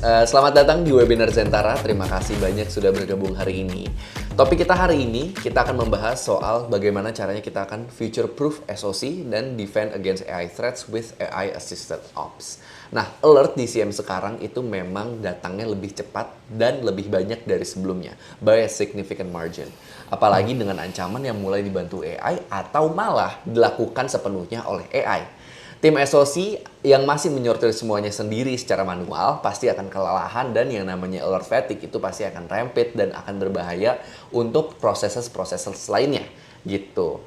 Selamat datang di webinar Zentara. Terima kasih banyak sudah bergabung hari ini. Topik kita hari ini, kita akan membahas soal bagaimana caranya kita akan future-proof SOC dan defend against AI threats with AI-assisted ops. Nah, alert di CM sekarang itu memang datangnya lebih cepat dan lebih banyak dari sebelumnya, by a significant margin. Apalagi dengan ancaman yang mulai dibantu AI atau malah dilakukan sepenuhnya oleh AI. Tim SOC yang masih menyortir semuanya sendiri secara manual pasti akan kelelahan dan yang namanya alert fatigue itu pasti akan rampant dan akan berbahaya untuk proses lainnya gitu.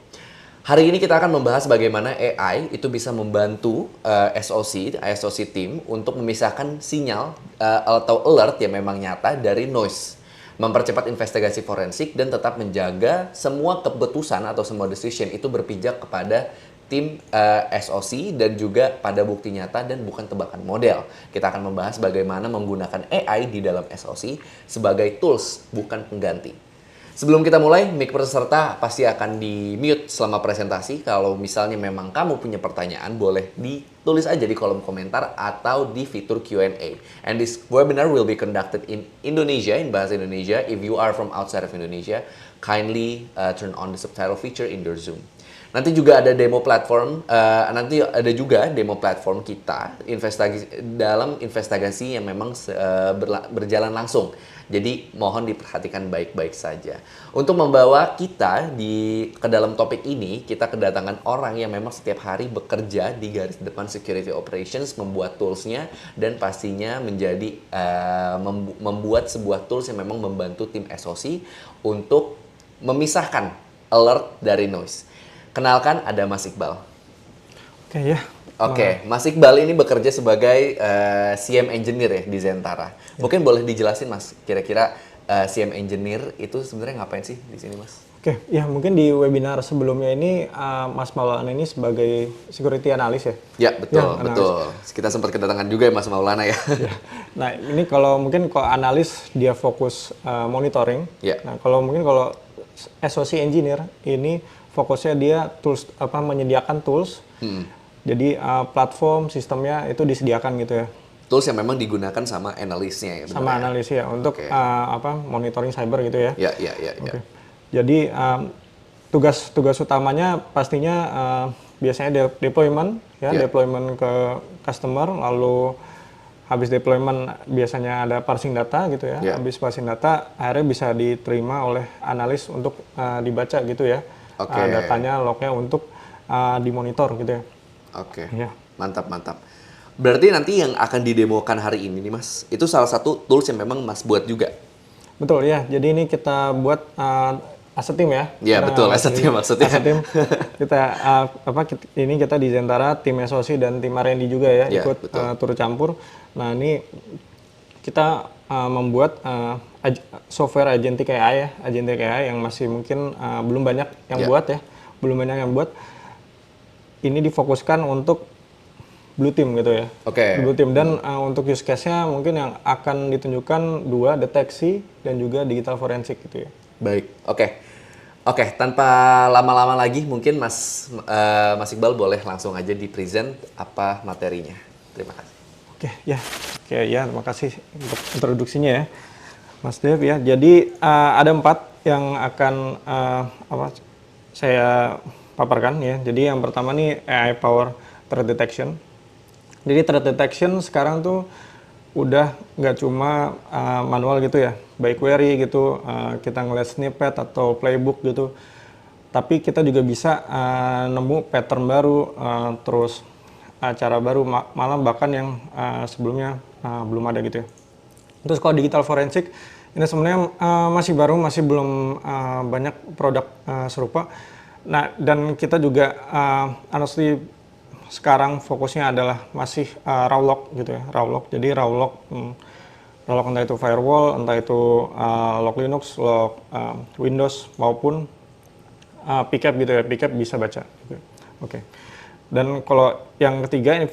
Hari ini kita akan membahas bagaimana AI itu bisa membantu SOC team untuk memisahkan sinyal atau alert yang memang nyata dari noise, mempercepat investigasi forensik dan tetap menjaga semua keputusan atau semua decision itu berpijak kepada tim SOC dan juga pada bukti nyata dan bukan tebakan model. Kita akan membahas bagaimana menggunakan AI di dalam SOC sebagai tools, bukan pengganti. Sebelum kita mulai, mic peserta pasti akan di-mute selama presentasi. Kalau misalnya memang kamu punya pertanyaan, boleh ditulis aja di kolom komentar atau di fitur Q&A. And this webinar will be conducted in Indonesia, in bahasa Indonesia. If you are from outside of Indonesia, kindly turn on the subtitle feature in your Zoom. Nanti juga ada demo platform, kita dalam investigasi yang memang berjalan langsung. Jadi mohon diperhatikan baik-baik saja. Untuk membawa kita ke dalam topik ini, kita kedatangan orang yang memang setiap hari bekerja di garis depan security operations, membuat toolsnya dan pastinya menjadi membuat sebuah tools yang memang membantu tim SOC untuk memisahkan alert dari noise. Kenalkan, ada Mas Iqbal. Oke, Mas Iqbal ini bekerja sebagai CM Engineer ya di Zentara. Mungkin boleh dijelasin Mas, kira-kira CM Engineer itu sebenarnya ngapain sih di sini Mas? Mungkin di webinar sebelumnya ini Mas Maulana ini sebagai security analyst ya? Ya, betul. Kita sempat kedatangan juga ya Mas Maulana ya. Nah, ini kalau analis dia fokus monitoring. Nah, kalau SOC engineer ini fokusnya dia tools menyediakan tools. Jadi platform sistemnya itu disediakan gitu ya. Tools yang memang digunakan sama analisnya ya. Sama analis ya untuk monitoring cyber gitu ya. Ya. Jadi tugas utamanya pastinya biasanya deployment ya, deployment ke customer, lalu habis deployment biasanya ada parsing data gitu ya. Habis parsing data akhirnya bisa diterima oleh analis untuk dibaca gitu ya. Datanya, lognya untuk dimonitor gitu ya. Mantap. Berarti nanti yang akan didemokan hari ini nih Mas, itu salah satu tools yang memang Mas buat juga? Betul ya, jadi ini kita buat as a team ya. Iya betul, as a team maksudnya. As a team, kita di Zentara, tim SOC dan tim R&D juga ya, ikut turut campur. Nah ini kita membuat software agentic AI yang masih mungkin belum banyak yang buat. Ini difokuskan untuk blue team gitu ya. Blue team dan untuk use case-nya mungkin yang akan ditunjukkan dua, deteksi dan juga digital forensik gitu ya. Baik, oke. Tanpa lama-lama lagi mungkin Mas Iqbal boleh langsung aja di-present apa materinya. Terima kasih. Terima kasih untuk introduksinya ya, Mas Dev ya. Jadi ada 4 yang akan saya paparkan ya. Jadi yang pertama nih AI power threat detection. Jadi threat detection sekarang tuh udah nggak cuma manual gitu ya, by query gitu, kita ngeliat snippet atau playbook gitu. Tapi kita juga bisa nemu pattern baru, terus cara baru, malah bahkan yang sebelumnya belum ada gitu ya. Terus kalau digital forensik ini sebenarnya masih baru, masih belum banyak produk serupa. Nah, dan kita juga honestly sekarang fokusnya adalah masih raw log gitu ya, raw log. Jadi raw log entah itu firewall, entah itu log Linux, log Windows maupun PCAP gitu ya, PCAP bisa baca. Dan kalau yang ketiga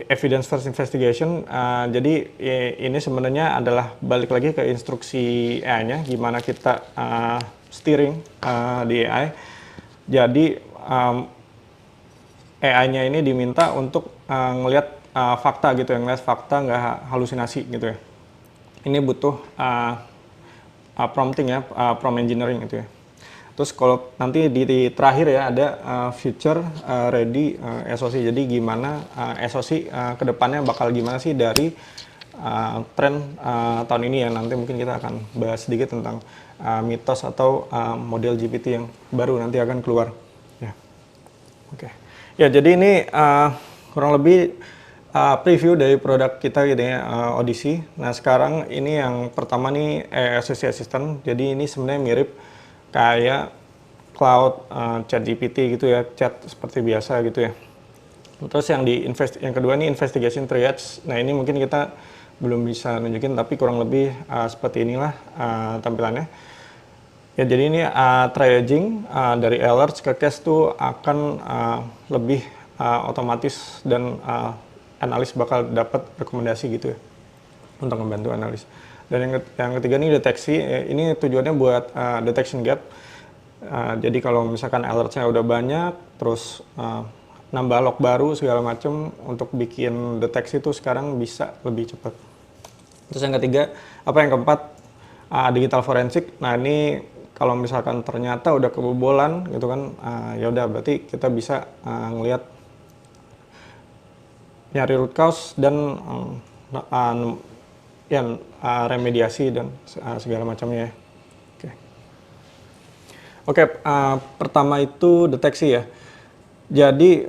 evidence first investigation, jadi ini sebenarnya adalah balik lagi ke instruksi AI-nya, gimana kita steering di AI. Jadi AI-nya ini diminta untuk ngelihat fakta gitu ya, ngelihat fakta nggak halusinasi gitu ya. ini butuh prompting ya, prompt engineering gitu ya. Terus kalau nanti di terakhir ya ada future ready SoC. Jadi gimana SoC kedepannya bakal gimana sih dari tren tahun ini ya. Nanti mungkin kita akan bahas sedikit tentang mitos atau model GPT yang baru nanti akan keluar. Ya, oke. Ya jadi ini kurang lebih preview dari produk kita gitu ya, Odyssey. Nah sekarang ini yang pertama nih SoC Assistant. Jadi ini sebenarnya mirip kayak cloud chat GPT gitu ya, chat seperti biasa gitu ya. Terus yang kedua nih investigation triage. Nah ini mungkin kita belum bisa nunjukin tapi kurang lebih seperti inilah tampilannya. Ya jadi ini triaging dari alerts ke case tuh akan lebih otomatis dan analis bakal dapat rekomendasi gitu ya untuk membantu analis. Dan yang ketiga nih deteksi. Ini tujuannya buat detection gap. Jadi kalau misalkan alertnya udah banyak, terus nambah log baru segala macam untuk bikin deteksi itu sekarang bisa lebih cepat. Terus yang ketiga, yang keempat, digital forensik. Nah ini kalau misalkan ternyata udah kebobolan gitu kan, ya udah berarti kita bisa ngelihat nyari root cause dan remediasi dan segala macamnya. Oke, pertama itu deteksi ya. Jadi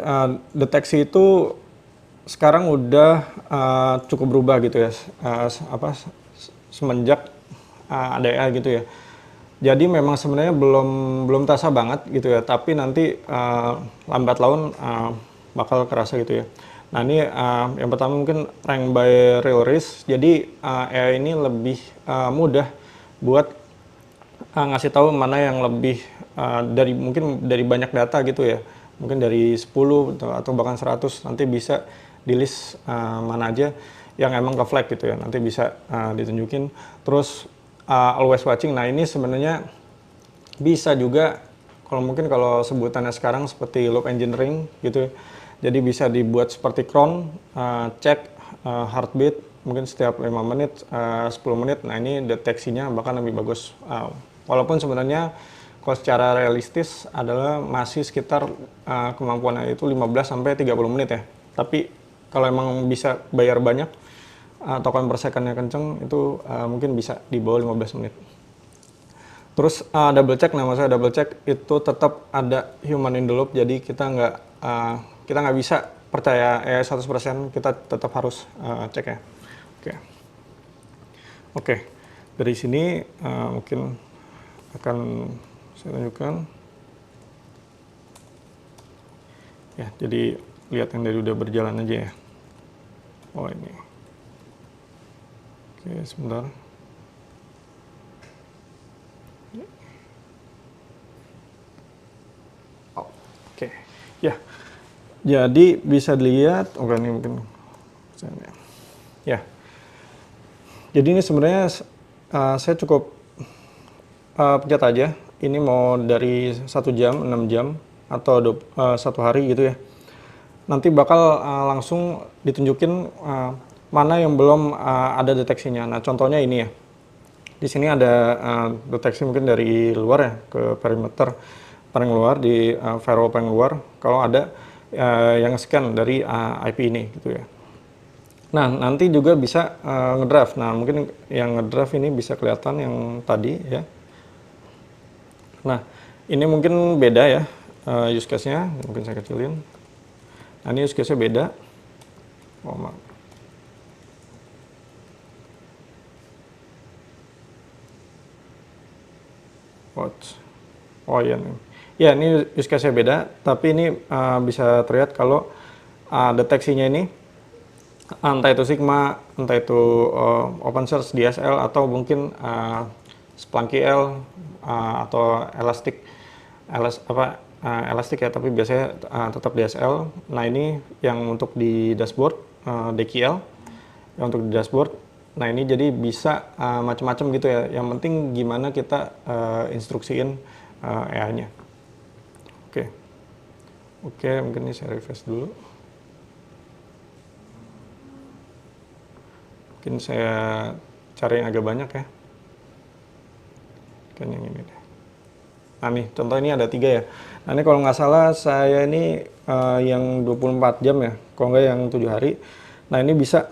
deteksi itu sekarang udah cukup berubah gitu ya, semenjak ada AI gitu ya. Jadi memang sebenarnya belum terasa banget gitu ya, tapi nanti lambat laun bakal kerasa gitu ya. Nah ini yang pertama mungkin rank by real risk. Jadi AI ini lebih mudah buat ngasih tahu mana yang lebih mungkin dari banyak data gitu ya, mungkin dari 10 atau bahkan 100 nanti bisa di list mana aja yang emang ke flag gitu ya, nanti bisa ditunjukin. Terus always watching. Nah ini sebenarnya bisa juga kalau sebutannya sekarang seperti loop engineering gitu ya. Jadi bisa dibuat seperti cron, cek heartbeat mungkin setiap 5 menit, 10 menit. Nah ini deteksinya bahkan lebih bagus. Walaupun sebenarnya kalau secara realistis adalah masih sekitar kemampuannya itu 15-30 menit ya. Tapi kalau emang bisa bayar banyak, token per second-nya kenceng, itu mungkin bisa di bawah 15 menit. Terus double check, nah maksudnya double check itu tetap ada human in the loop, jadi kita nggak bisa percaya 100%, kita tetap harus cek ya. Oke. Dari sini mungkin akan saya tunjukkan. Ya, jadi lihat yang dari udah berjalan aja ya. Oh ini. Oke, sebentar. Oke, ya. Jadi bisa dilihat, ini mungkin. Ya. Jadi ini sebenarnya saya cukup pencet aja. Ini mau dari 1 jam, 6 jam, atau 1 hari gitu ya. Nanti bakal langsung ditunjukin mana yang belum ada deteksinya. Nah contohnya ini ya. Di sini ada deteksi mungkin dari luar ya, ke perimeter paling luar, di firewall paling luar. Kalau ada yang scan dari IP ini gitu ya. Nah nanti juga bisa ngedraft. Nah mungkin yang ngedraft ini bisa kelihatan yang tadi ya. Nah ini mungkin beda ya use case-nya, mungkin saya kecilin. Nah ini use case-nya beda. Oh maaf. Oh iya nih. Ya ini use case-nya beda, tapi ini bisa terlihat kalau deteksinya ini entah itu Sigma, entah itu OpenSearch DSL, atau mungkin Splunky L atau Elastic Elastic ya, tapi biasanya tetap DSL. Nah ini yang untuk di dashboard DKL, yang untuk di dashboard. Nah ini jadi bisa macam-macam gitu ya. Yang penting gimana kita instruksiin AI-nya. Oke, mungkin ini saya refresh dulu. Mungkin saya cari yang agak banyak ya. Kan yang ini deh. Nah nih, contoh ini ada 3 ya. Nah ini kalau nggak salah saya ini yang 24 jam ya, kalau nggak yang 7 hari. Nah ini bisa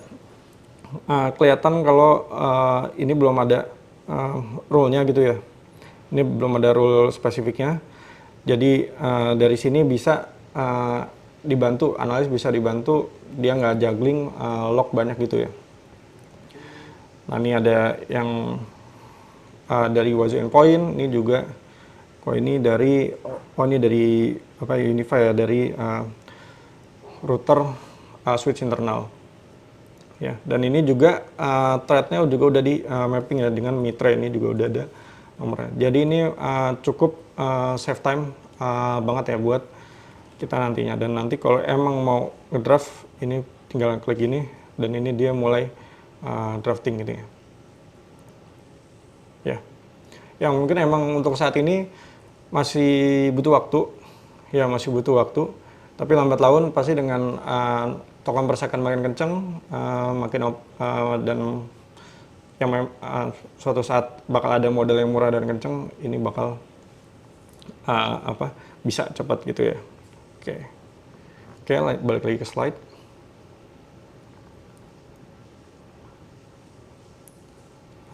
kelihatan kalau ini belum ada rule-nya gitu ya. Ini belum ada rule spesifiknya. Jadi dari sini bisa dibantu, analis bisa dibantu dia nggak juggling lock banyak gitu ya. Nah ini ada yang dari Wazo Endpoint, ini juga ini dari ini dari apa Unify ya, dari router switch internal ya. Dan ini juga thread-nya juga udah di mapping ya dengan Mitre, ini juga udah ada nomornya. Jadi ini cukup save time banget ya buat kita nantinya. Dan nanti kalau emang mau ngedraft, ini tinggal klik ini dan ini dia mulai drafting gitu ya. Ya, yang mungkin emang untuk saat ini masih butuh waktu, ya masih butuh waktu. Tapi lambat laun pasti dengan token per second makin kenceng, dan yang suatu saat bakal ada model yang murah dan kenceng, ini bakal bisa cepat gitu ya. Oke, balik lagi ke slide.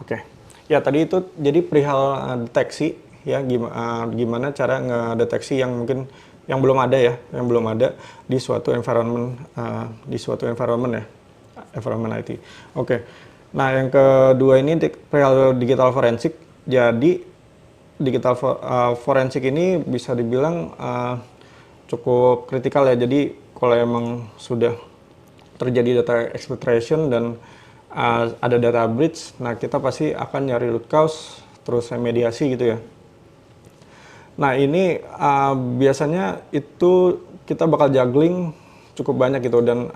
Oke, ya tadi itu jadi perihal deteksi ya, gimana cara ngedeteksi yang mungkin yang belum ada ya, yang belum ada di suatu environment ya, environment IT. Oke. Nah, yang kedua ini perihal digital forensik. Jadi digital forensik ini bisa dibilang cukup kritikal ya. Jadi kalau emang sudah terjadi data exfiltration dan ada data breach, nah kita pasti akan nyari root cause, terus remediasi gitu ya. Nah ini biasanya itu kita bakal juggling cukup banyak gitu, dan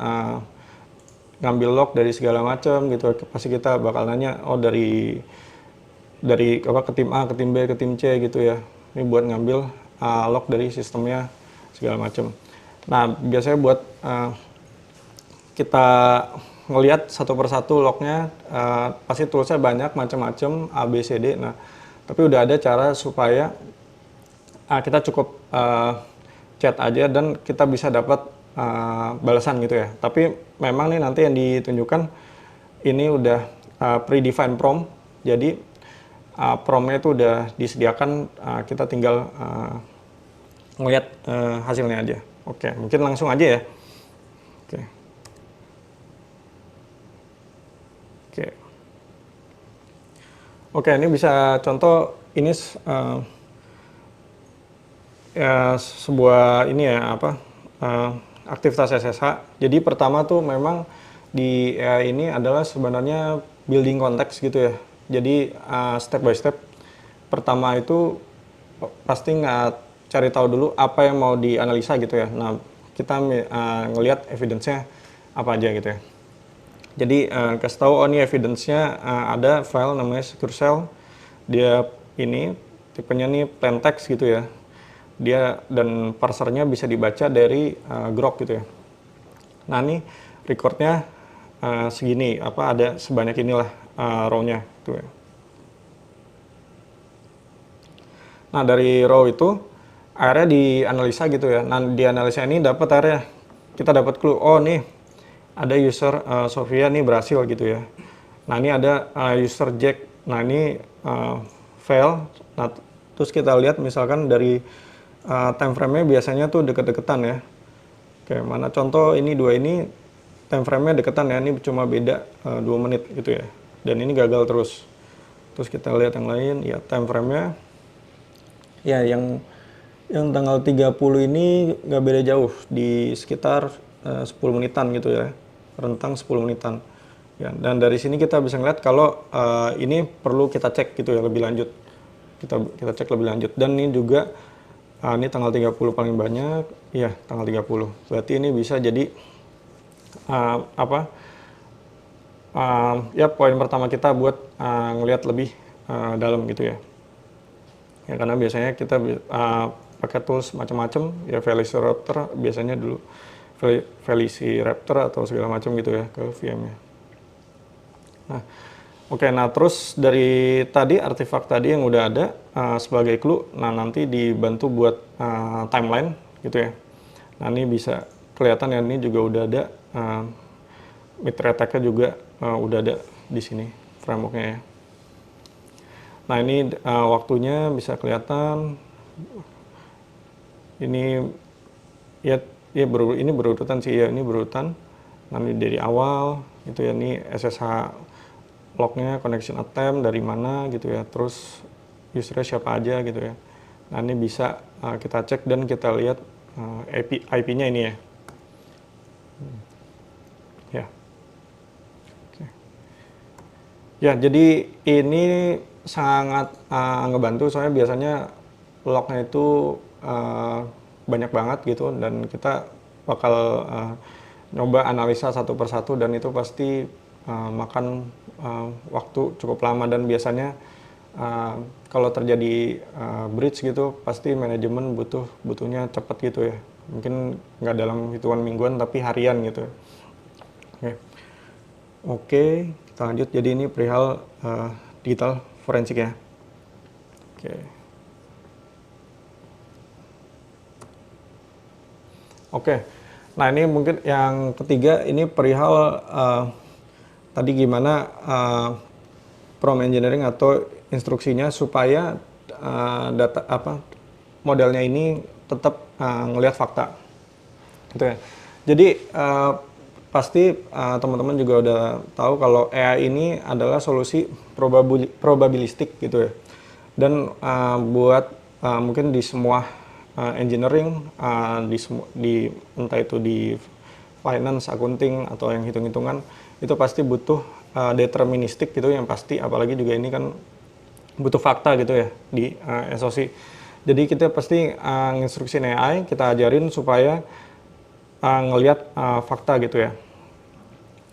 ngambil log dari segala macam gitu. Pasti kita bakal nanya, oh dari ke tim A, ke tim B, ke tim C gitu ya. Ini buat ngambil log dari sistemnya segala macam. Nah biasanya buat kita ngelihat satu persatu lognya, pasti toolsnya banyak macam-macam A, B, C, D. Nah tapi udah ada cara supaya kita cukup chat aja dan kita bisa dapat balasan gitu ya. Tapi memang nih nanti yang ditunjukkan ini udah predefined prompt. Jadi promptnya itu udah disediakan, kita tinggal ngeliat hasilnya aja. Oke, mungkin langsung aja ya. Oke, ini bisa contoh ini ya sebuah ini ya aktivitas SSH. Jadi pertama tuh memang di AI ini adalah sebenarnya building konteks gitu ya. Jadi step by step. Pertama itu pasti cari tahu dulu apa yang mau dianalisa gitu ya. Nah kita ngelihat evidence-nya apa aja gitu ya. Jadi kasih tahu, oh ini evidence-nya ada file namanya secure shell. Dia ini tipenya nih plain text gitu ya. Dia dan parsernya bisa dibaca dari grok gitu ya. Nah ini recordnya segini, ada sebanyak inilah row-nya gitu ya. Nah dari row itu akhirnya dianalisa gitu ya. Nah di analisa ini dapat akhirnya kita dapat clue, oh nih ada user Sofia nih berhasil gitu ya. Nah ini ada user Jack, nah ini fail. Nah terus kita lihat misalkan dari time frame-nya biasanya tuh deket-deketan ya. Oke, mana contoh ini dua ini time frame-nya deketan ya, ini cuma beda 2 menit gitu ya. Dan ini gagal terus. Terus kita lihat yang lain, ya time frame-nya ya yang tanggal 30 ini nggak beda jauh, di sekitar 10 menitan gitu ya. Rentang 10 menitan. Ya, dan dari sini kita bisa ngeliat kalau ini perlu kita cek gitu ya lebih lanjut. Kita cek lebih lanjut. Dan ini juga ini tanggal 30 paling banyak, iya tanggal 30. Berarti ini bisa jadi ya poin pertama kita buat ngelihat lebih dalam gitu ya. Ya karena biasanya kita pakai tools macam-macam, ya Velociraptor biasanya dulu Velociraptor atau segala macam gitu ya ke VM-nya. Nah, Oke, nah terus dari tadi artefak tadi yang udah ada sebagai clue, nah nanti dibantu buat timeline gitu ya. Nah ini bisa kelihatan ya, ini juga udah ada mid-rate tag-nya juga udah ada di sini framework-nya ya. Nah ini waktunya bisa kelihatan, ini ya, ini berurutan sih ya, ini berurutan. Nanti dari awal gitu ya, ini SSH lognya, connection attempt dari mana gitu ya, terus usernya siapa aja gitu ya. Nah ini bisa kita cek dan kita lihat IP-nya ini ya. Ya. Oke. Ya, jadi ini sangat ngebantu, soalnya biasanya lognya itu banyak banget gitu, dan kita bakal nyoba analisa satu persatu, dan itu pasti makan waktu cukup lama, dan biasanya kalau terjadi breach gitu pasti manajemen butuhnya cepat gitu ya, mungkin nggak dalam hitungan mingguan tapi harian gitu. Oke, kita lanjut. Jadi ini perihal digital forensik ya. Oke. Nah ini mungkin yang ketiga, ini perihal tadi gimana prompt engineering atau instruksinya supaya data modelnya ini tetap ngelihat fakta gitu ya. Jadi pasti teman-teman juga udah tahu kalau AI ini adalah solusi probabilistik gitu ya, dan buat mungkin di semua engineering, di entah itu di finance, accounting, atau yang hitung-hitungan, itu pasti butuh deterministik gitu yang pasti, apalagi juga ini kan butuh fakta gitu ya di SOC. Jadi kita pasti nginstruksiin AI, kita ajarin supaya ngelihat fakta gitu ya.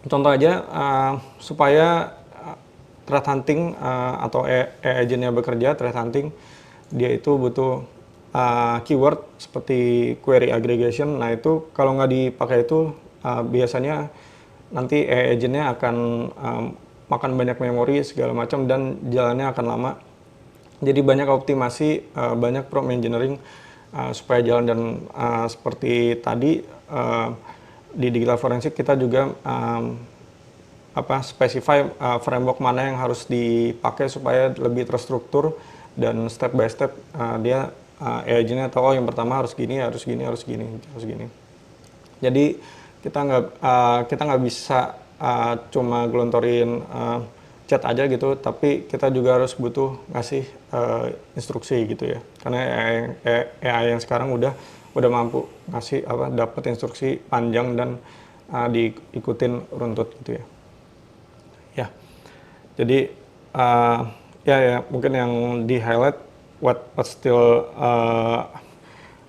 Contoh aja supaya threat hunting atau AI agent-nya bekerja, threat hunting, dia itu butuh keyword seperti query aggregation. Nah itu kalau nggak dipakai itu biasanya nanti AI agent-nya akan makan banyak memori segala macam dan jalannya akan lama. Jadi banyak optimasi, banyak prompt engineering supaya jalan, dan seperti tadi di digital forensik kita juga specify framework mana yang harus dipakai supaya lebih terstruktur, dan step by step dia agentnya tahu, oh yang pertama harus gini, harus gini, harus gini, harus gini. Jadi kita nggak bisa cuma gelontorin chat aja gitu, tapi kita juga harus butuh ngasih instruksi gitu ya, karena AI yang sekarang udah mampu ngasih dapat instruksi panjang dan diikutin runtut gitu ya. Ya, jadi ya mungkin yang di highlight what still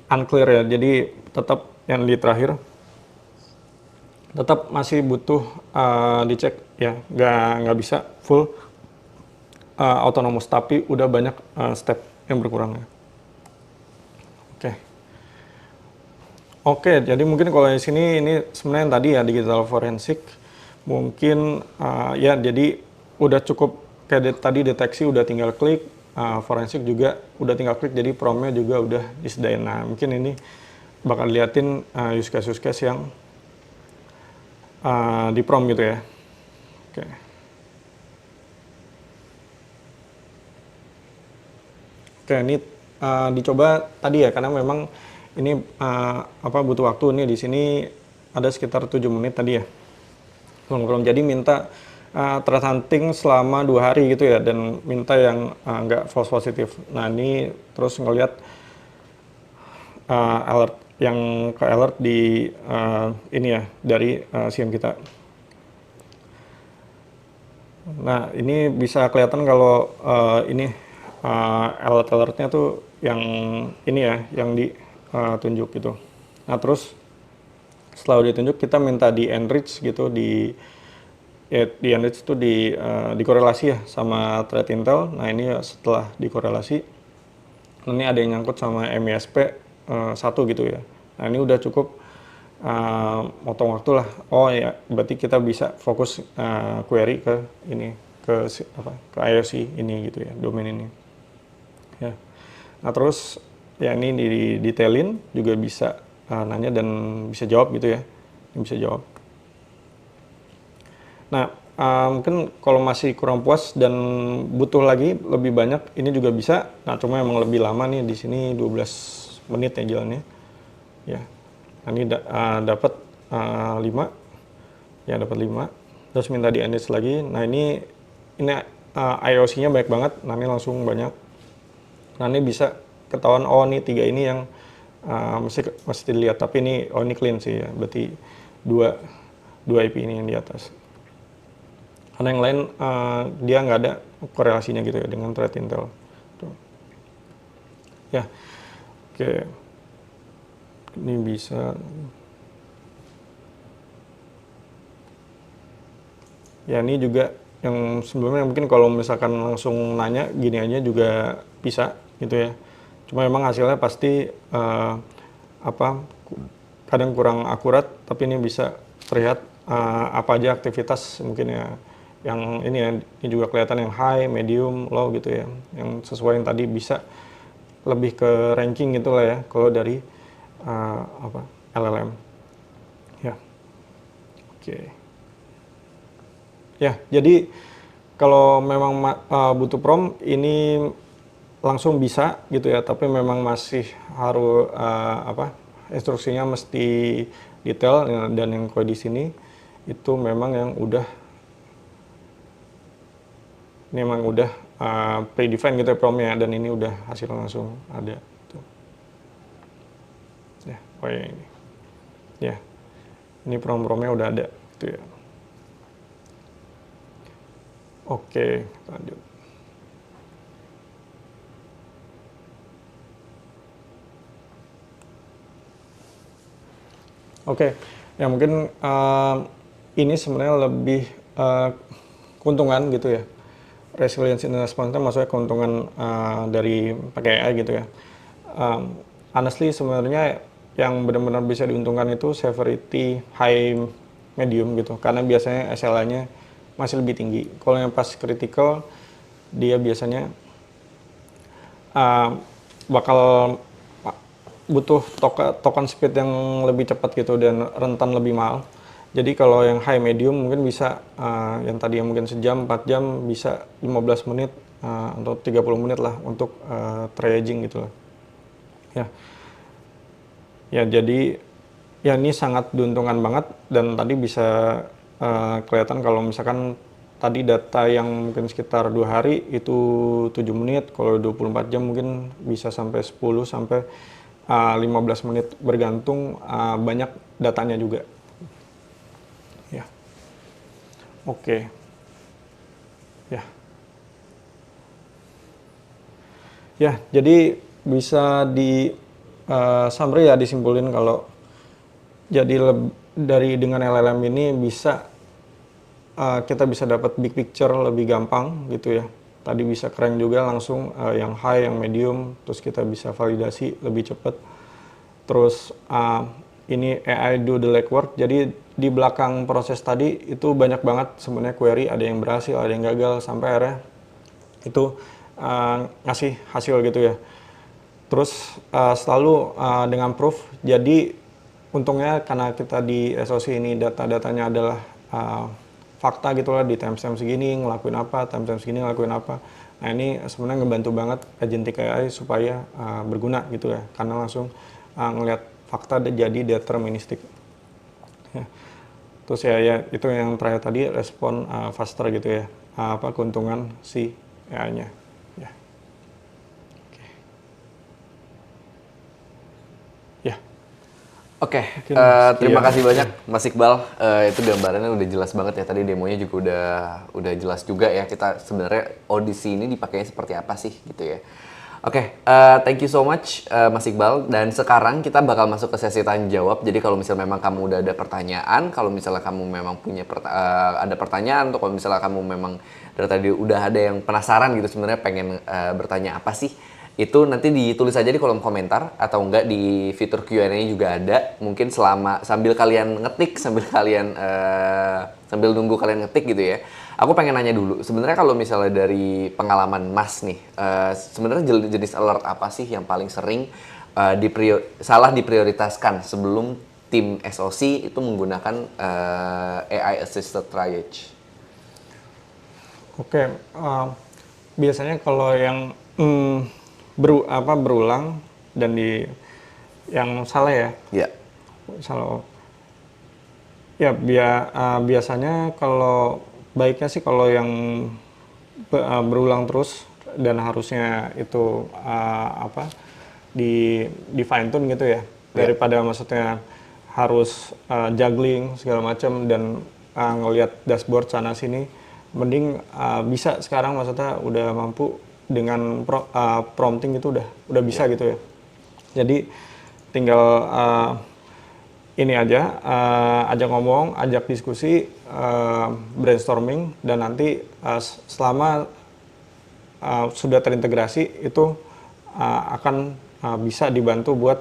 unclear ya. Jadi tetap yang di terakhir tetap masih butuh dicek ya, nggak bisa full autonomous, tapi udah banyak step yang berkurang ya. Oke, jadi mungkin kalau di sini ini sebenarnya yang tadi ya digital forensik mungkin ya, jadi udah cukup kayak tadi deteksi udah tinggal klik, forensik juga udah tinggal klik, jadi promptnya juga udah disediain. Nah mungkin ini bakal liatin use case yang di prompt gitu ya. Oke, ini dicoba tadi ya, karena memang ini butuh waktu nih. Di sini ada sekitar 7 menit tadi ya ngobrol. Jadi minta threat hunting selama 2 hari gitu ya, dan minta yang nggak false positif. Nah ini terus ngelihat alert yang ke alert di ini ya dari SIEM kita. Nah ini bisa kelihatan kalau ini alert-alertnya tuh yang ini ya, yang ditunjuk gitu. Nah terus setelah ditunjuk kita minta di enrich gitu, di enrich itu dikorelasi ya sama threat intel. Nah ini setelah dikorelasi, ini ada yang nyangkut sama MISP 1 gitu ya. Nah ini udah cukup motong waktu lah. Oh ya, berarti kita bisa fokus query ke ini, ke IOC ini gitu ya, domain ini. Ya. Nah terus ya ini detailin juga bisa nanya dan bisa jawab gitu ya, ini bisa jawab. Nah mungkin kalau masih kurang puas dan butuh lagi lebih banyak, ini juga bisa. Nah cuma emang lebih lama nih, di sini 12 menit ya jalannya. Ya, nah, ini dapat 5, ya dapat 5. Terus minta di manage lagi. Nah ini IOC-nya banyak banget. Nah ini langsung banyak. Nah ini bisa ketahuan, oh nih 3 ini yang mesti dilihat. Tapi ini ini clean sih ya. Berarti dua IP ini yang di atas. Karena yang lain dia nggak ada korelasinya gitu ya dengan threat intel. Tuh. Ya, oke. Ini bisa. Ya ini juga yang sebelumnya mungkin kalau misalkan langsung nanya gini aja juga bisa gitu ya. Cuma memang hasilnya pasti kadang kurang akurat, tapi ini bisa terlihat apa aja aktivitas mungkin ya. Yang ini ya, ini juga kelihatan yang high, medium, low gitu ya. Yang sesuai yang tadi bisa lebih ke ranking gitu lah ya kalau dari LLM. Ya. Oke. Ya, jadi kalau memang butuh prompt ini langsung bisa gitu ya, tapi memang masih harus instruksinya mesti detail, dan yang kode di sini itu memang yang udah predefined gitu ya promptnya, dan ini udah hasil langsung ada tuh. Ya, ini. Ya. Ini prompt-promptnya udah ada gitu ya. Oke, lanjut. Oke, ya mungkin ini sebenarnya lebih keuntungan gitu ya. Resilience in response maksudnya keuntungan dari pakai AI gitu ya. Honestly sebenarnya yang benar-benar bisa diuntungkan itu severity high medium gitu, karena biasanya SLA-nya masih lebih tinggi. Kalau yang pas critical dia biasanya bakal butuh token speed yang lebih cepat gitu dan rentan lebih mahal. Jadi kalau yang high medium mungkin bisa yang tadi yang mungkin sejam, 4 jam bisa 15 menit atau 30 menit lah untuk triaging gitu lah. Ya. Ya jadi ya ini sangat diuntungkan banget, dan tadi bisa kelihatan kalau misalkan tadi data yang mungkin sekitar 2 hari itu 7 menit, kalau 24 jam mungkin bisa sampai 10 sampai 15 menit bergantung banyak datanya juga. Ya. Oke. Ya. Ya, jadi bisa di summary ya, disimpulin kalau jadi dari dengan LLM ini bisa kita bisa dapat big picture lebih gampang gitu ya. Tadi bisa keren juga langsung yang high, yang medium, terus kita bisa validasi lebih cepat. Terus ini AI do the legwork, jadi di belakang proses tadi itu banyak banget sebenarnya query, ada yang berhasil, ada yang gagal, sampai akhirnya itu ngasih hasil gitu ya. Terus selalu dengan proof, jadi untungnya karena kita di SOC ini data-datanya adalah fakta gitu lah, di timestamp segini ngelakuin apa, timestamp segini ngelakuin apa. Nah ini sebenarnya ngebantu banget agentic AI supaya berguna gitu ya, karena langsung ngelihat fakta jadi deterministik. Ya. Terus ya itu yang terakhir tadi, respon faster gitu ya, keuntungan si AI-nya. Ya. Oke. Ya. Oke, terima kasih banyak Mas Iqbal. Itu gambarannya udah jelas banget ya. Tadi demonya juga udah jelas juga ya. Kita sebenarnya audisi ini dipakainya seperti apa sih gitu ya. Oke, thank you so much Mas Iqbal. Dan sekarang kita bakal masuk ke sesi tanya jawab. Jadi kalau misalnya memang kamu udah ada pertanyaan, kalau misalnya kamu memang punya ada pertanyaan, atau kalau misalnya kamu memang dari tadi udah ada yang penasaran gitu sebenarnya pengen bertanya apa sih, itu nanti ditulis aja di kolom komentar, atau enggak di fitur Q&A juga ada. Mungkin sambil kalian ngetik, sambil nunggu kalian ngetik gitu ya, Aku pengen nanya dulu, sebenarnya kalau misalnya dari pengalaman Mas nih, sebenarnya jenis alert apa sih yang paling sering salah diprioritaskan sebelum tim SOC itu menggunakan AI assisted triage? Oke, biasanya kalau yang berulang dan yang salah ya, Ya, salah. Ya, biasanya kalau baiknya sih kalau yang berulang terus dan harusnya itu di fine tune gitu ya, daripada maksudnya harus juggling segala macam dan ngelihat dashboard sana sini, mending bisa sekarang maksudnya udah mampu dengan prompting itu udah bisa gitu ya. Jadi tinggal ini aja, ajak ngomong, ajak diskusi, brainstorming, dan nanti selama sudah terintegrasi itu akan bisa dibantu buat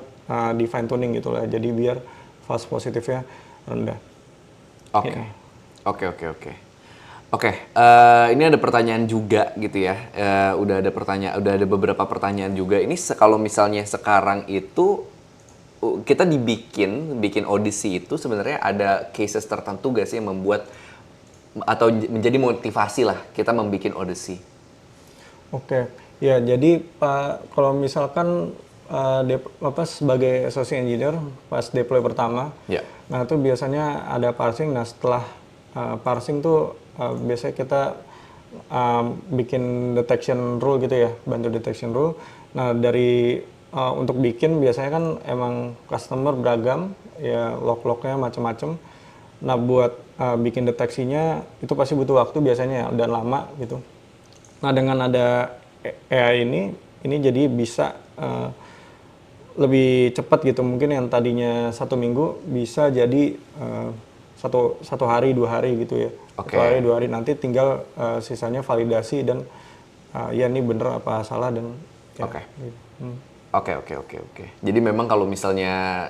di fine tuning gitu lah. Jadi biar false positifnya rendah. oke. Ya. Oke, ini ada pertanyaan juga gitu ya. Udah ada beberapa pertanyaan juga. Ini kalau misalnya sekarang itu kita bikin audisi itu sebenarnya ada cases tertentu gak sih yang membuat atau menjadi motivasi lah kita membuat audisi? Oke, ya jadi kalau misalkan sebagai associate engineer pas deploy pertama, Ya. nah itu biasanya ada parsing. Nah setelah parsing tuh biasanya kita bikin detection rule gitu ya, bantu detection rule. Nah dari untuk bikin biasanya kan emang customer beragam, ya log-lognya macam-macam. Nah buat bikin deteksinya itu pasti butuh waktu biasanya dan lama gitu. Nah dengan ada AI ini jadi bisa lebih cepat gitu, mungkin yang tadinya 1 minggu bisa jadi satu hari 2 hari gitu ya. Oke. 1 hari 2 hari, nanti tinggal sisanya validasi dan ya ini bener apa salah dan ya, Oke. gitu. Oke. Jadi memang kalau misalnya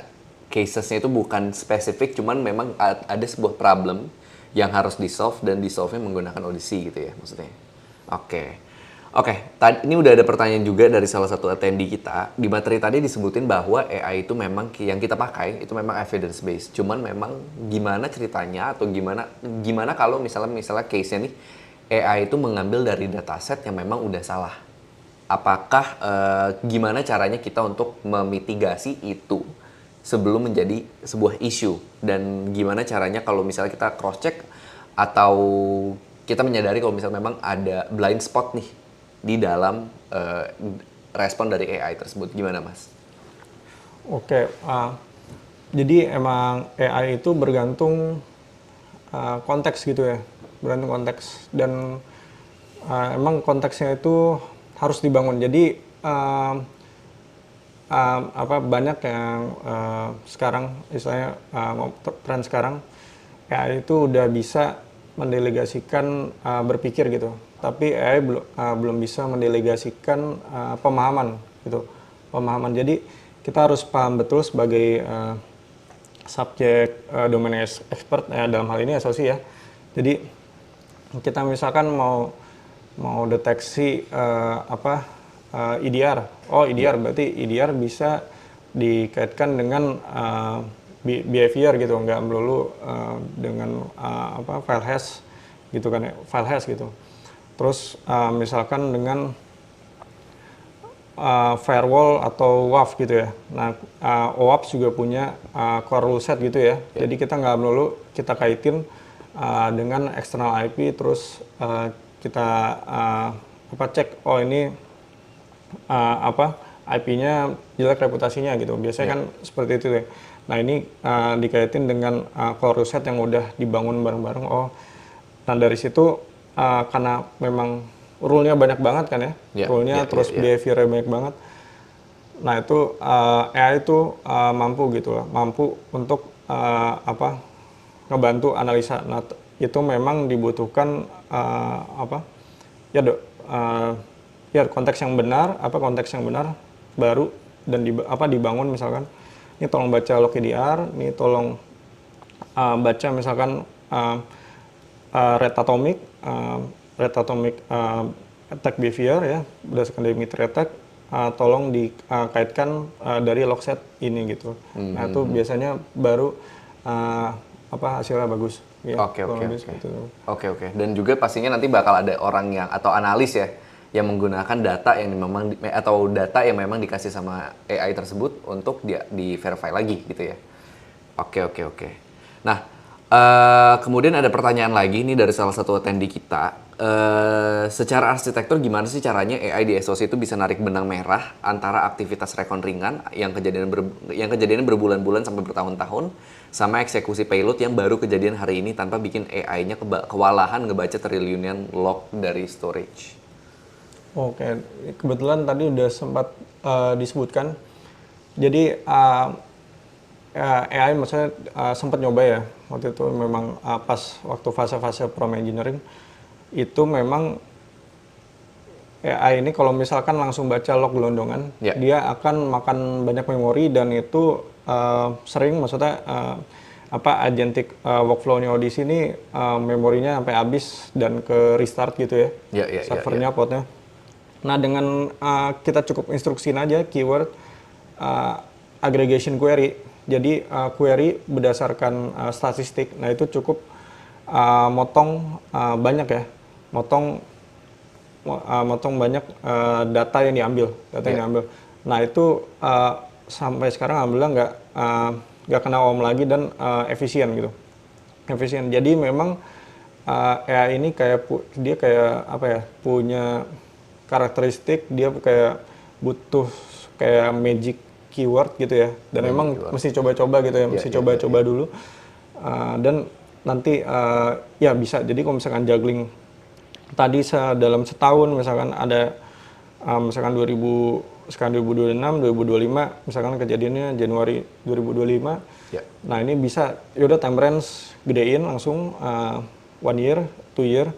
casesnya itu bukan spesifik, cuman memang ada sebuah problem yang harus di-solve dan di-solve-nya menggunakan audisi gitu ya maksudnya. Oke, ini udah ada pertanyaan juga dari salah satu attendee kita. Di materi tadi disebutin bahwa AI itu memang yang kita pakai itu memang evidence based. Cuman memang gimana ceritanya atau gimana kalau misalnya case-nya nih AI itu mengambil dari dataset yang memang udah salah. Apakah gimana caranya kita untuk memitigasi itu sebelum menjadi sebuah isu, dan gimana caranya kalau misalnya kita cross check atau kita menyadari kalau misalnya memang ada blind spot nih di dalam respon dari AI tersebut, gimana Mas? Oke, jadi emang AI itu bergantung konteks gitu ya, bergantung konteks, dan emang konteksnya itu harus dibangun. Jadi banyak yang sekarang istilahnya tren sekarang AI itu udah bisa mendelegasikan berpikir gitu, tapi AI belum bisa mendelegasikan pemahaman gitu, pemahaman. Jadi kita harus paham betul sebagai subjek domain expert dalam hal ini SOC ya. Jadi kita misalkan mau deteksi EDR. Oh, EDR berarti EDR bisa dikaitkan dengan behavior gitu, nggak melulu dengan file hash gitu kan ya, file hash gitu. Terus misalkan dengan firewall atau WAF gitu ya. Nah, OWASP juga punya core rule set gitu ya. Jadi kita nggak melulu kita kaitin dengan external IP, terus kita cek, oh ini IP-nya jelek reputasinya gitu. Biasanya kan seperti itu ya. Nah ini dikaitin dengan core rule set yang udah dibangun bareng-bareng. Oh, nah dari situ karena memang rule-nya banyak banget kan ya, rule-nya terus behavior-nya banyak banget. Nah itu AI itu mampu gitu lah, mampu untuk ngebantu analisa. Nah itu memang dibutuhkan konteks yang benar, konteks yang benar baru dan dibangun. Misalkan ini tolong baca log EDR, ini tolong baca misalkan Red Atomic attack behavior ya, berdasarkan dari meter attack, tolong dikaitkan dari logset ini gitu. Nah itu biasanya baru hasilnya bagus. Ya, Oke, oke, kurang lebih oke. seperti itu. Oke. Dan juga pastinya nanti bakal ada orang yang atau analis ya yang menggunakan data yang memang atau data yang memang dikasih sama AI tersebut untuk di verify lagi gitu ya. Oke. Nah, kemudian ada pertanyaan lagi nih dari salah satu attendee kita. Secara arsitektur gimana sih caranya AI di SOC itu bisa narik benang merah antara aktivitas rekon ringan yang kejadiannya berbulan-bulan sampai bertahun-tahun sama eksekusi payload yang baru kejadian hari ini tanpa bikin AI-nya kewalahan ngebaca triliunan log dari storage. Oke, kebetulan tadi udah sempat disebutkan. Jadi AI maksudnya sempat nyoba ya waktu itu memang pas waktu fase-fase prompt engineering itu memang AI ini kalau misalkan langsung baca log gelondongan dia akan makan banyak memori dan itu sering maksudnya agentic workflow-nya di sini memorinya sampai habis dan ke restart gitu ya, servernya podnya. Nah dengan kita cukup instruksiin aja keyword aggregation query. Jadi query berdasarkan statistik. Nah itu cukup motong banyak ya, motong banyak data yang diambil, Nah itu sampai sekarang alhamdulillah nggak kena OM lagi dan efisien gitu. Efisien. Jadi memang AI ini dia punya karakteristik dia kayak butuh kayak magic keyword gitu ya, dan memang mesti coba-coba gitu ya, mesti coba-coba dulu dan nanti ya bisa. Jadi kalau misalkan juggling tadi dalam setahun misalkan ada misalkan 2026, 2025 misalkan kejadiannya Januari 2025, nah ini bisa yaudah time range gedein langsung 1 year, 2 year.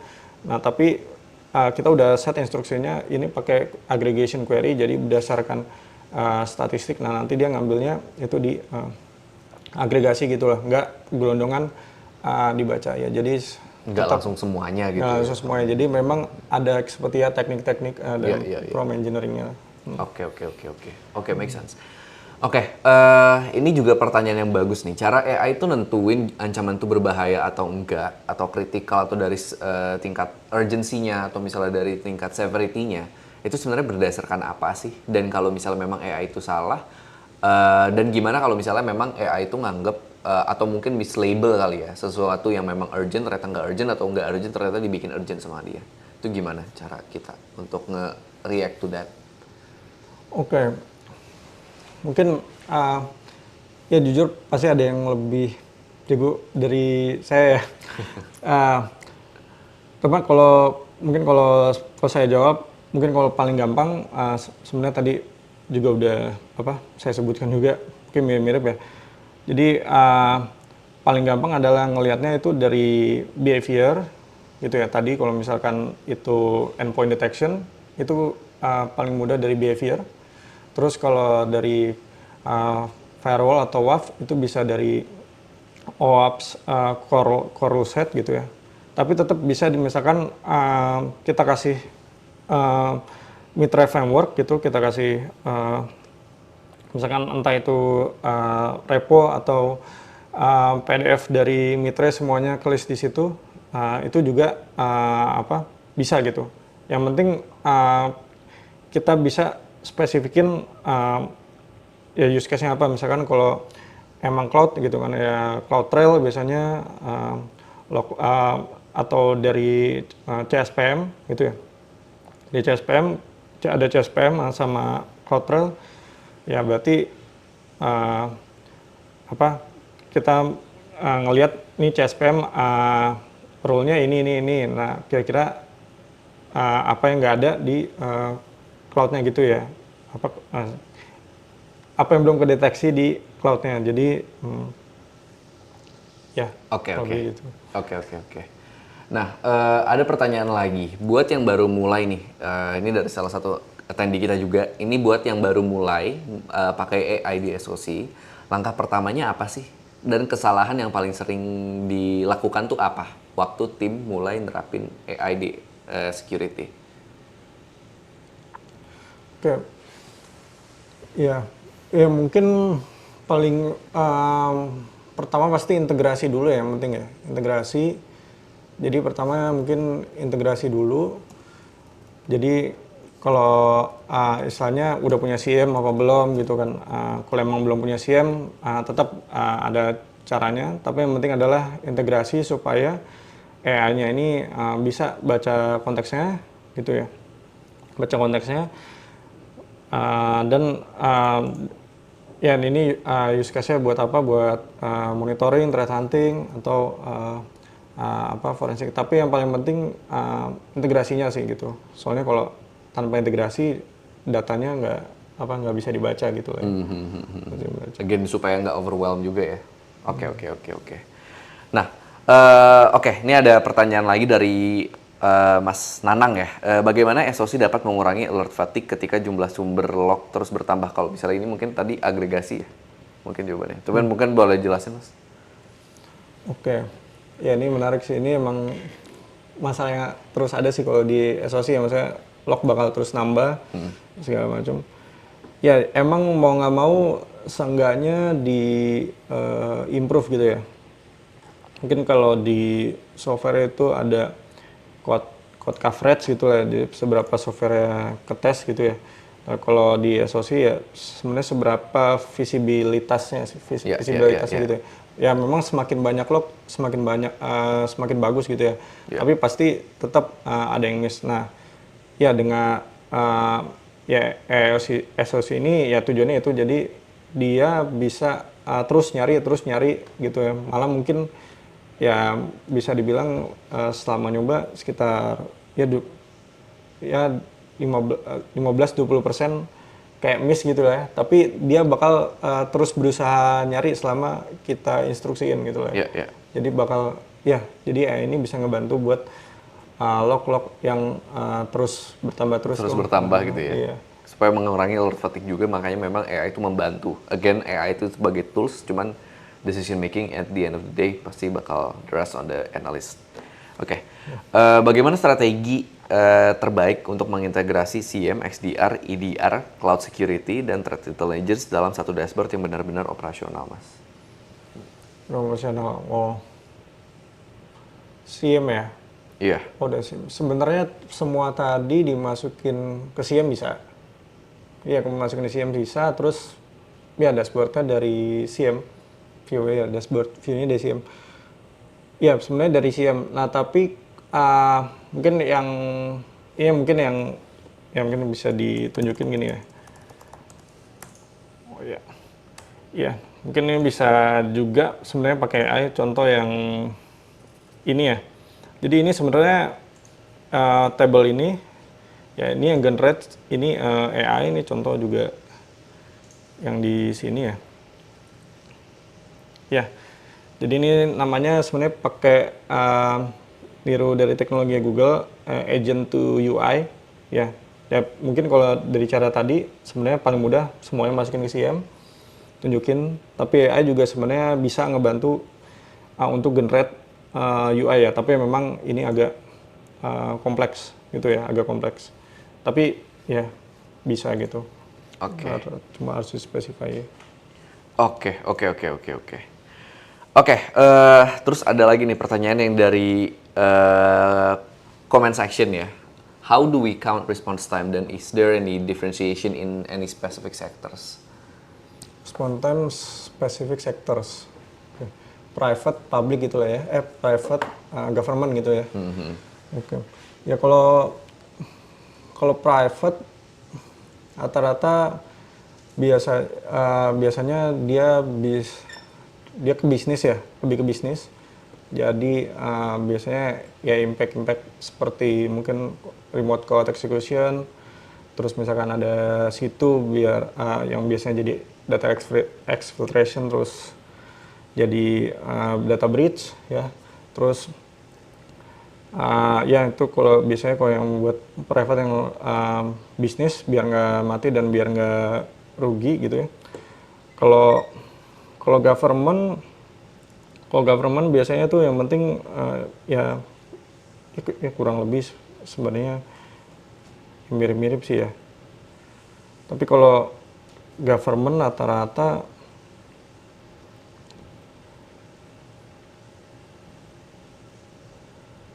Nah tapi kita udah set instruksinya ini pakai aggregation query, jadi berdasarkan statistik. Nah nanti dia ngambilnya itu di agregasi gitu lah, nggak gelondongan dibaca ya. Jadi nggak langsung semuanya gitu. Nggak langsung semuanya. Jadi memang ada seperti ya teknik-teknik dalam prompt engineering-nya. Oke, make sense. Ini juga pertanyaan yang bagus nih. Cara AI itu nentuin ancaman itu berbahaya atau enggak, atau kritikal atau dari tingkat urgency-nya atau misalnya dari tingkat severity-nya, itu sebenarnya berdasarkan apa sih? Dan kalau misalnya memang AI itu salah, dan gimana kalau misalnya memang AI itu nganggep atau mungkin mislabel kali ya, sesuatu yang memang urgent ternyata nggak urgent, atau nggak urgent ternyata dibikin urgent sama dia. Itu gimana cara kita untuk nge-react to that? Oke. Mungkin ya jujur pasti ada yang lebih jago dari saya ya. Teman kalau saya jawab, mungkin kalau paling gampang sebenarnya tadi juga udah saya sebutkan juga, mungkin mirip-mirip ya. Jadi paling gampang adalah ngelihatnya itu dari behavior gitu ya. Tadi kalau misalkan itu endpoint detection itu paling mudah dari behavior. Terus kalau dari firewall atau WAF itu bisa dari OAuth core rule set gitu ya. Tapi tetap bisa misalkan kita kasih Mitre framework gitu, kita kasih misalkan entah itu repo atau PDF dari Mitre semuanya ke list di situ, itu juga bisa gitu. Yang penting kita bisa spesifikin ya use case-nya apa. Misalkan kalau emang cloud gitu kan ya, CloudTrail biasanya atau dari CSPM gitu ya. Di CSPM ada CSPM sama CloudTrail ya, berarti kita ngelihat nih CSPM rule-nya ini. Nah kira-kira apa yang nggak ada di cloud-nya gitu ya, apa yang belum kedeteksi di cloud-nya. Jadi ya Oke. gitu. Oke. Nah, ada pertanyaan lagi buat yang baru mulai nih. Ini dari salah satu attendee kita juga. Ini buat yang baru mulai pakai AI di SOC. Langkah pertamanya apa sih? Dan kesalahan yang paling sering dilakukan tuh apa waktu tim mulai nerapin AI di security? Oke, ya, ya mungkin paling pertama pasti integrasi dulu ya, yang penting ya, integrasi. Jadi pertama mungkin integrasi dulu. Jadi kalau istilahnya udah punya SIEM apa belum gitu kan. Kalau emang belum punya SIEM, tetap ada caranya. Tapi yang penting adalah integrasi supaya AI-nya ini bisa baca konteksnya gitu ya. Baca konteksnya. Dan ya ini use case-nya buat apa? Buat monitoring, threat hunting, atau apa forensik. Tapi yang paling penting integrasinya sih gitu. Soalnya kalau tanpa integrasi datanya nggak bisa dibaca gitu lah. Again supaya nggak overwhelm juga ya. Oke. Nah, oke, ini ada pertanyaan lagi dari Mas Nanang ya. Bagaimana SOC dapat mengurangi alert fatigue ketika jumlah sumber log terus bertambah? Kalau misalnya ini mungkin tadi agregasi ya, mungkin jawabannya. Cuman mungkin boleh jelasin, Mas. Oke, ya ini menarik sih. Ini emang masalah yang terus ada sih kalau di SOC ya, maksudnya log bakal terus nambah segala macam. Ya emang mau nggak mau seenggaknya di improve gitu ya. Mungkin kalau di software itu ada code coverage gitu lah, di seberapa software ketes gitu ya. Nah, kalau di SOC ya sebenarnya seberapa visibilitasnya gitu ya. Ya memang semakin banyak log semakin bagus gitu ya. Tapi pasti tetap ada yang miss. Nah, ya dengan ya SOC ini ya tujuannya itu jadi dia bisa terus nyari gitu ya. Malah mungkin ya bisa dibilang selama nyoba sekitar ya 15-20% kayak miss gitu lah ya. Tapi dia bakal terus berusaha nyari selama kita instruksiin gitu lah. Jadi jadi ini bisa ngebantu buat log-log yang terus bertambah gitu ya. Iya. Supaya mengurangi alert fatigue juga, makanya memang AI itu membantu. Again, AI itu sebagai tools, cuman decision making at the end of the day pasti bakal rest on the analyst. Oke. Bagaimana strategi terbaik untuk mengintegrasi SIEM, XDR, EDR, Cloud Security, dan Threat Intelligence dalam satu dashboard yang benar-benar operasional, Mas? Operasional, SIEM ya? Iya. Udah SIEM. Sebenarnya semua tadi dimasukin ke SIEM bisa. Iya, masukin ke SIEM bisa, terus ya dashboardnya dari SIEM. View-nya dashboard, view-nya dari SIEM. Ya, sebenarnya dari SIEM. Nah, tapi mungkin mungkin bisa ditunjukin gini ya. Oh ya. Ya, mungkin ini bisa juga sebenarnya pakai AI, contoh yang ini ya. Jadi ini sebenarnya table ini ya, ini yang generate ini AI, ini contoh juga yang di sini ya. Ya. Jadi ini namanya sebenarnya pakai niru dari teknologi Google, Agent to UI, ya. Ya mungkin kalau dari cara tadi sebenarnya paling mudah semuanya masukin ke SIEM, tunjukin. Tapi AI juga sebenarnya bisa ngebantu untuk generate UI ya. Tapi memang ini agak kompleks gitu ya, agak kompleks. Tapi ya bisa gitu. Oke. Cuma harus spesify. Oke. Terus ada lagi nih pertanyaan yang dari comment section ya. How do we count response time, dan is there any differentiation in any specific sectors? Response time specific sectors. Private, public gitu lah ya. Private, government gitu ya. Oke. Ya kalau private rata-rata biasanya dia ke bisnis ya, lebih ke bisnis. Jadi biasanya ya impact seperti mungkin remote code execution, terus misalkan ada situ biar yang biasanya jadi data exfiltration, terus jadi data breach ya, terus ya itu kalau biasanya kalau yang buat private yang bisnis biar nggak mati dan biar nggak rugi gitu ya. Kalau government Kalau government biasanya tuh yang penting ya, ya kurang lebih sebenarnya mirip-mirip sih ya. Tapi kalau government rata-rata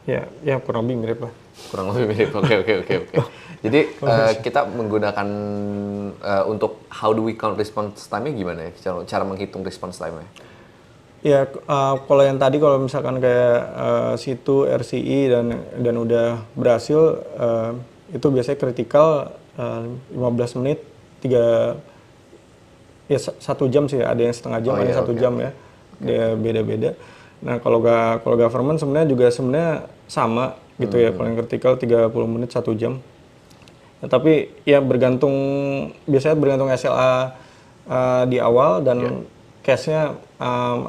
ya kurang lebih mirip lah. Kurang lebih mirip. Oke. Jadi kita menggunakan untuk how do we count response time-nya gimana ya? Cara menghitung response time-nya? Ya, kalau yang tadi kalau misalkan kayak situ RCI dan udah berhasil, itu biasanya kritikal 15 menit, 1 jam sih, ada yang setengah jam, ada yang 1 jam ya, dia beda-beda. Nah kalau government sebenarnya sama gitu ya, paling kritikal 30 menit 1 jam. Ya, tapi ya biasanya bergantung SLA di awal dan case-nya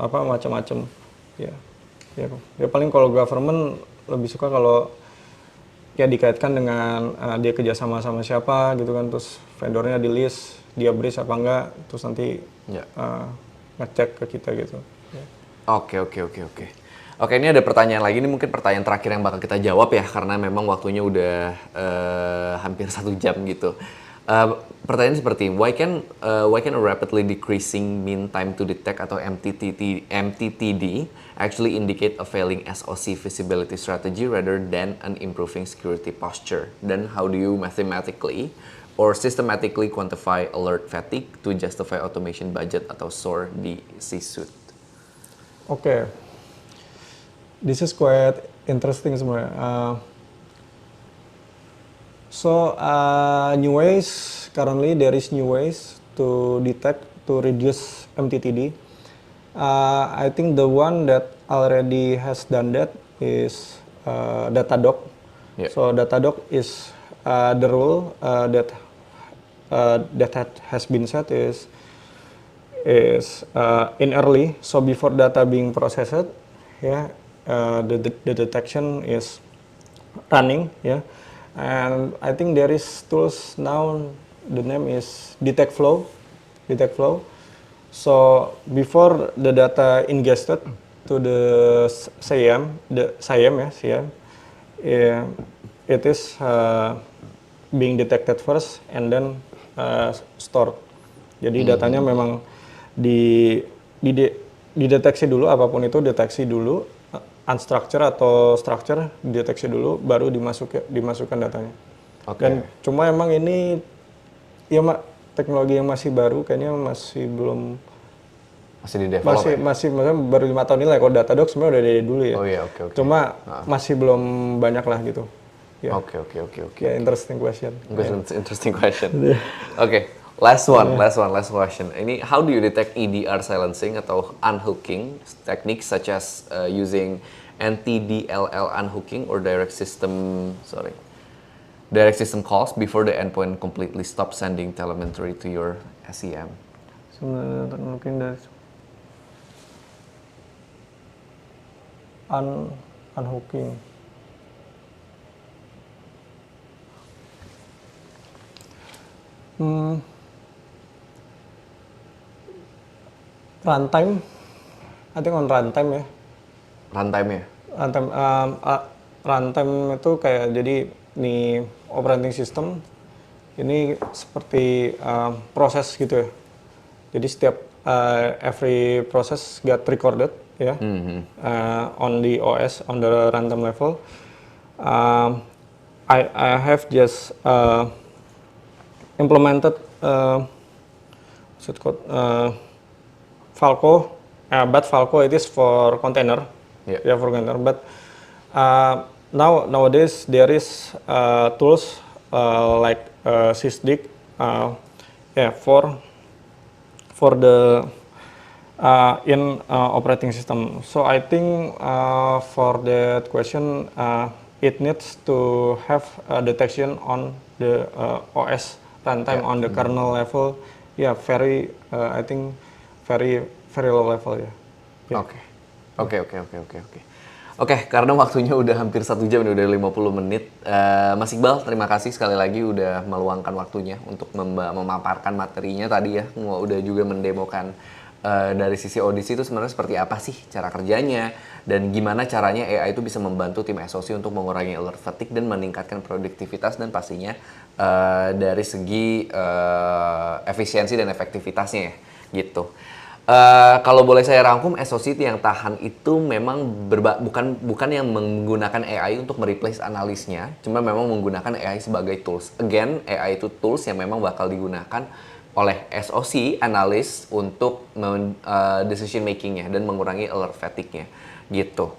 macam-macam. Ya paling kalau government lebih suka kalau ya dikaitkan dengan dia kerjasama sama siapa gitu kan, terus vendornya di list, dia bridge apa enggak, terus nanti ngecek ke kita gitu. Oke. Oke, ini ada pertanyaan lagi, ini mungkin pertanyaan terakhir yang bakal kita jawab ya, karena memang waktunya udah hampir 1 jam gitu. Pertanyaan seperti, why can a rapidly decreasing mean time to detect atau MTTD actually indicate a failing SOC visibility strategy rather than an improving security posture? Then how do you mathematically or systematically quantify alert fatigue to justify automation budget atau SOAR di C-suite? Oke. This is quite interesting sebenarnya. Currently there is new ways to detect, to reduce MTTD. I think the one that already has done that is Datadog. Yeah. So Datadog is the rule that has been set is in early. So before data being processed, the detection is running, and I think there is tools now, the name is Detect-Flow. So before the data ingested to the SIEM, it is being detected first and then stored. Jadi datanya memang dideteksi dulu, apapun itu deteksi dulu, unstructured atau structure dideteksi dulu, baru dimasukkan datanya. Dan cuma emang ini teknologi yang masih baru, kayaknya masih belum, masih di develop masih baru 5 tahun ini lah. Kalau Datadog sebenarnya udah dari dulu ya. Cuma masih belum banyak lah gitu. Oke. Interesting question. Interesting question. Oke. Last question. Ini, how do you detect EDR silencing atau unhooking techniques such as using NTDLL unhooking or direct system calls before the endpoint completely stop sending telemetry to your SIEM? Sebenarnya mungkin dari unhooking. Runtime, I think on runtime ya. Runtime itu kayak, jadi nih operating system ini seperti proses gitu ya. Jadi setiap every process get recorded ya, on the OS, on the runtime level. I have just implemented Falco, but Falco it is for container, for container. But nowadays there is tools like Sysdig, for the in operating system. So I think for that question, it needs to have a detection on the OS runtime on the kernel level. I think very low level ya. Oke, karena waktunya udah hampir 1 jam, udah 50 menit. Mas Iqbal, terima kasih sekali lagi udah meluangkan waktunya untuk memaparkan materinya tadi ya. Udah juga mendemokan dari sisi audisi itu sebenarnya seperti apa sih cara kerjanya dan gimana caranya AI itu bisa membantu tim SOC untuk mengurangi alert fatigue dan meningkatkan produktivitas dan pastinya dari segi efisiensi dan efektivitasnya ya gitu. Kalau boleh saya rangkum, SOC yang tahan itu memang bukan yang menggunakan AI untuk mereplace analisnya, cuma memang menggunakan AI sebagai tools. Again, AI itu tools yang memang bakal digunakan oleh SOC, analis, untuk decision makingnya dan mengurangi alert fatigue-nya, gitu.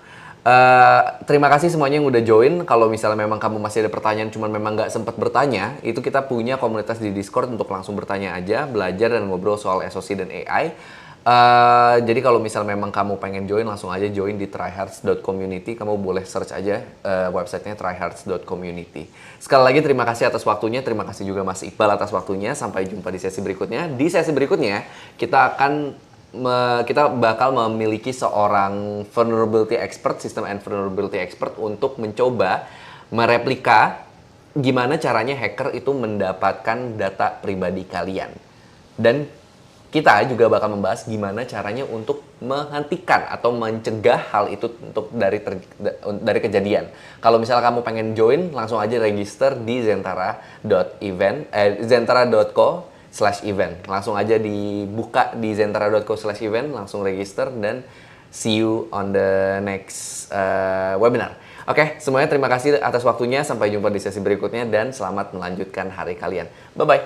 Terima kasih semuanya yang udah join. Kalau misalnya memang kamu masih ada pertanyaan, cuman memang nggak sempat bertanya, itu kita punya komunitas di Discord untuk langsung bertanya aja, belajar dan ngobrol soal SOC dan AI. Jadi kalau misal memang kamu pengen join, langsung aja join di tryhards.community. Kamu boleh search aja websitenya tryhards.community. Sekali lagi terima kasih atas waktunya. Terima kasih juga Mas Iqbal atas waktunya. Sampai jumpa di sesi berikutnya. Di sesi berikutnya kita bakal memiliki seorang vulnerability expert, system and vulnerability expert untuk mencoba mereplika gimana caranya hacker itu mendapatkan data pribadi kalian. Dan kita juga bakal membahas gimana caranya untuk menghentikan atau mencegah hal itu untuk dari kejadian. Kalau misalnya kamu pengen join, langsung aja register di zentara.co/event. Langsung aja dibuka di zentara.co/event, langsung register dan see you on the next webinar. Oke, semuanya terima kasih atas waktunya. Sampai jumpa di sesi berikutnya dan selamat melanjutkan hari kalian. Bye-bye.